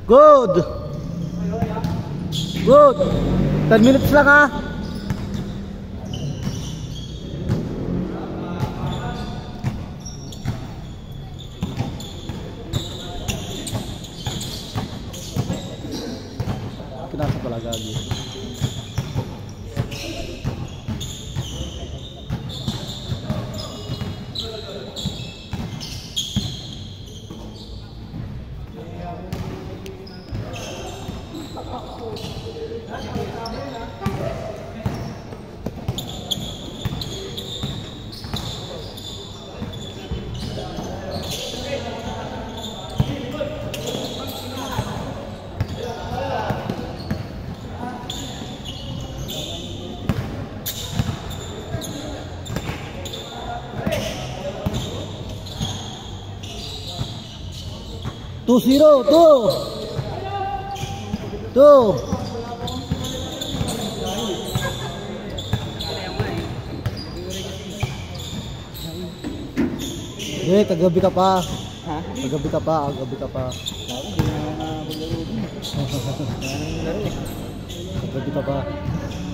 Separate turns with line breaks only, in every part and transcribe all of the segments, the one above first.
Good. Good. 10 minutes lang ha. Pinasa pala gagi. Two zero, two. Kagabi ka pa.
Ha?
Kagabi ka pa. Kagabi ka pa.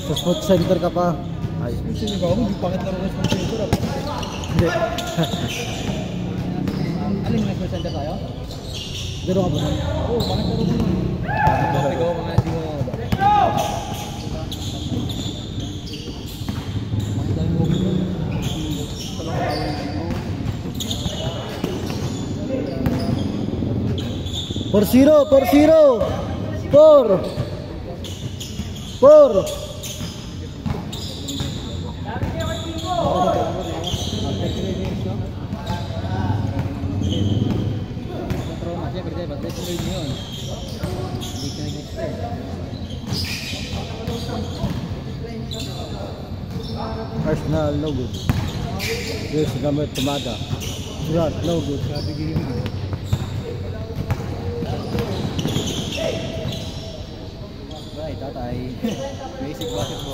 Sa sports center ka pa. Ay.
Sino ba ako? Hindi pakit laro ng sports center.
Hindi.
Alin yung sports center tayo?
Gano'n ka ba?
Oo, bakit laro mo? Bakit ikaw mga hindi mo ba? Bakit dahil mo mo?
Por zero. Arsenal, no good. There's gamit Tumada. Shot, no good.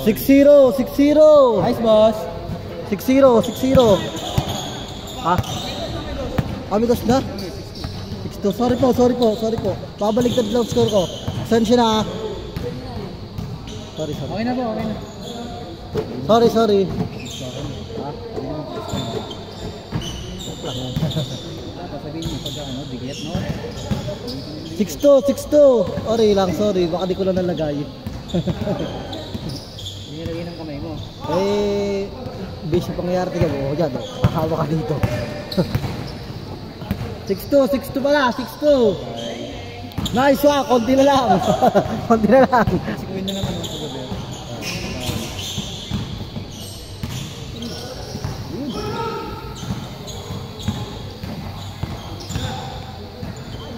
6-0.
Nice boss.
6-0. Ah. Amigos na. 6-2. Sorry po. Pabaligtad lang score ko. Sensya na. Sorry.
Okay na po, okay na.
Sorry.
Sabihin niyo pag ano, bigat no?
6-2. Sorry. Baka di ko lang nalagay.
Nilagay ng kamay mo.
Busy pangyayari ka mo. Diyan, hahawa ka dito. 6-2 pala. 6-2. Nice one. Konti na lang.
Sikuin na naman ang paggabi.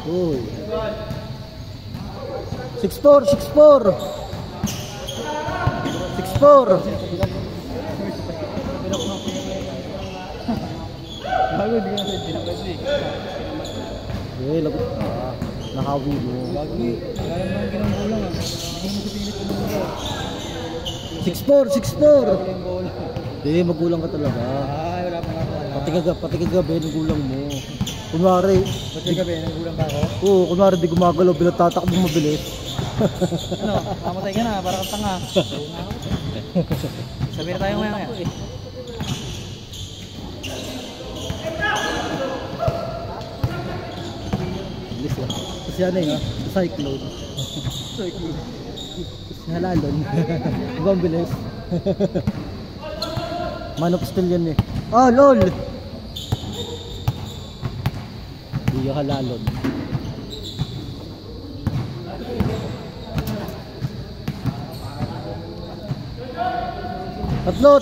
Uy. 6-4.
Bago, di ka na sa kasi.
Lagot ka. Nakawi mo.
Bago, wala naman ginambulang ah. Hindi mo sipilit mo mo.
6-4. Magulang ka talaga.
Ay, wala pa.
Pati kagabi, nagulang mo. Kunwari.
Pati kagabi, nagulang ba ako?
Oo, kunwari di gumagalaw, tatakbo mabilis.
Ano, mamatay ka na, para kang tanga. Sabi na tayo ngayon.
Bilis lang. Kasi ano yun, cyclone. Halalon. Ibang bilis. Man of steel yan eh. Oh, lol! Hindi yung halalon. Tatlo!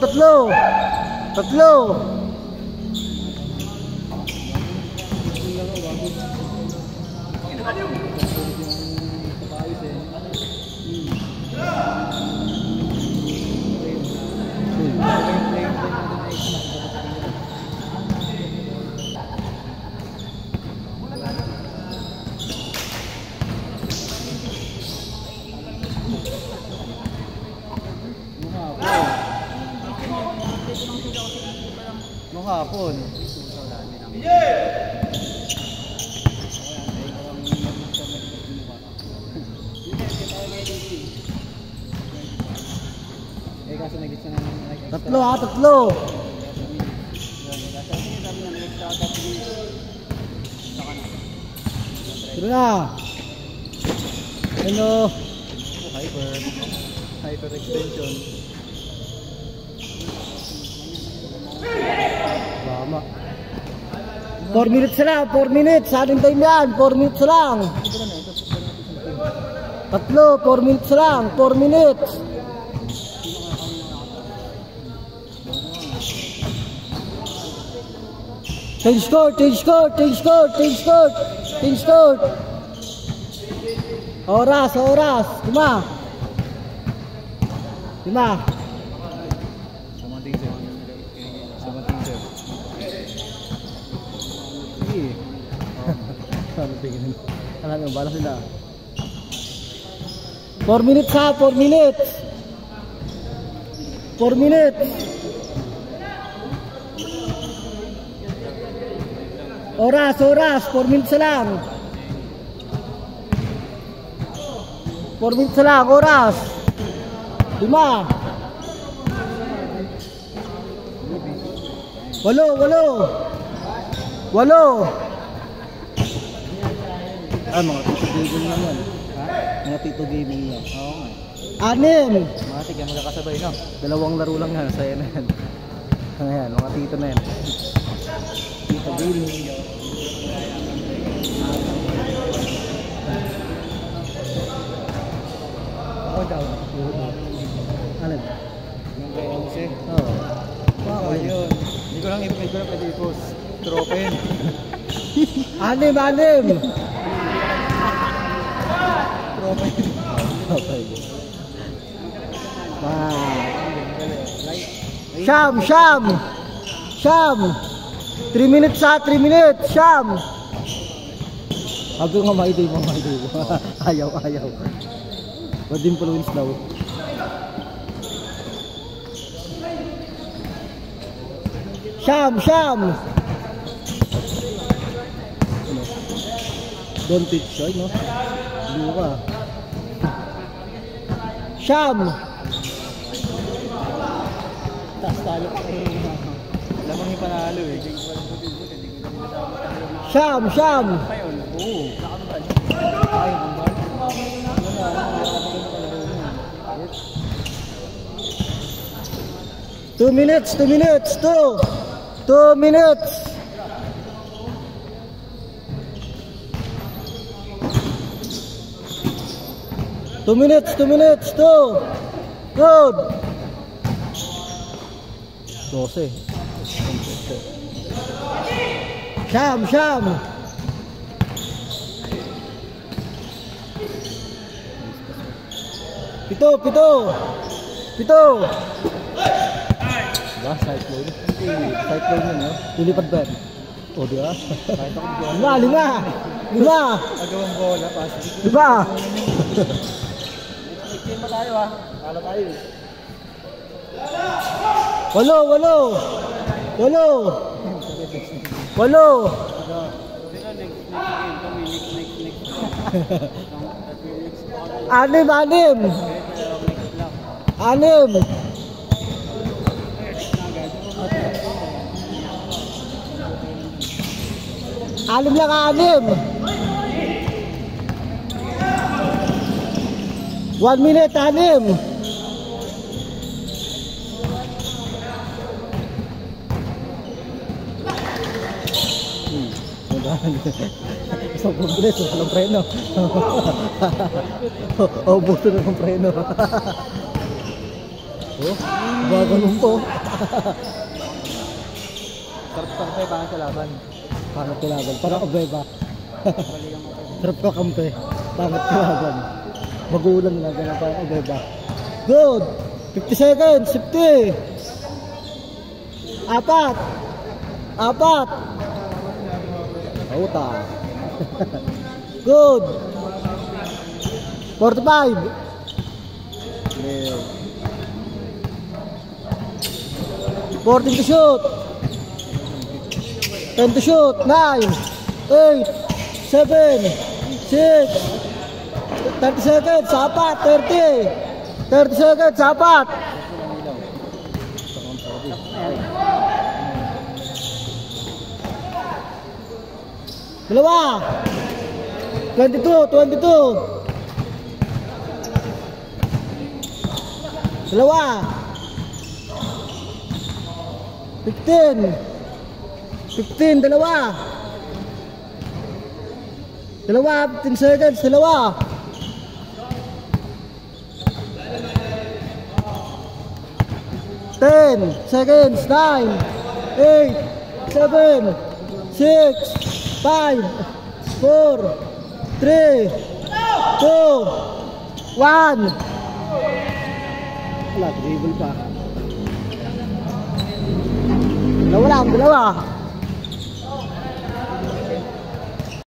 Nung hapon.
Tatlo ha, tatlo. Tira na. Hello.
Hyper extension.
Tama. 4 minutes lang, 4 minutes. Ating time yan, 4 minutes lang. Tatlo, 4 minutes lang, 4 minutes. Change court, change court, change court, change court, change court. Oras, oras. 5. 5.
Samanting sir. Samanting sir. Sige.
Ano tingin? Alam mo, balas sila. 4 minutes ha, 4 minutes. 4 minutes. Oras, oras, 4 minutes lang. 4 minutes lang, oras. 5. 8. 8.
Ah, mga Tito Gaming lang yan. Ha? Mga Tito Gaming yan. Oo nga.
6.
Mga tigyan magkakasabay, no? 2 laro lang yan. Saya na yan. Ano yan? Mga Tito na yan. Tito Gaming.
Ako daw. Ano?
Yung kay Jose.
Oo.
Wow, yun. Hindi ko lang pwede i-post. Tropen.
6.
Tropen.
Okay. Syam, Syam. Syam. 3 minutes ha, 3 minutes. Syam. Sabi nga maiday mo. Ayaw. Pwede influence daw. Syam. Don't teach siya, no? Buka. Syam.
Taas talo pa kayo. Lamang yung panalo eh.
Syam.
Oo. Ay, kambal.
2 minutes. 2 minutes. 2 minutes. Good. 12. Syam. Pito. Ba, cyclone yun, no? Lilipad ba yan? O, di ba? 5.
Agawang bola, pass.
5.
Team pa tayo ah. Kala tayo eh.
8. 6 lang. 1 minute, 6. Isang progress, walang preno. Buto na ng preno. Bagalong po.
Sarap tayo baka sa laban.
Pangat kalaban, parang obeba. Sarap ka kampe, pangat kalaban. Magulang na ganun parang obeba. Good! 50 seconds, 50! 4! Auta! Good! 45! 14 to shoot! 10 to shoot! 9! 8! 7! 6! 30 seconds! 4! 30! 30 seconds! 4! Dalawa. 22. Dalawa. 15. Dalawa. 15 seconds. Dalawa. 10 seconds. 9, 8, 7, 6, 5, 4, 3, 2, 1. Wala, dribble pa. Dalawa lang, dalawa.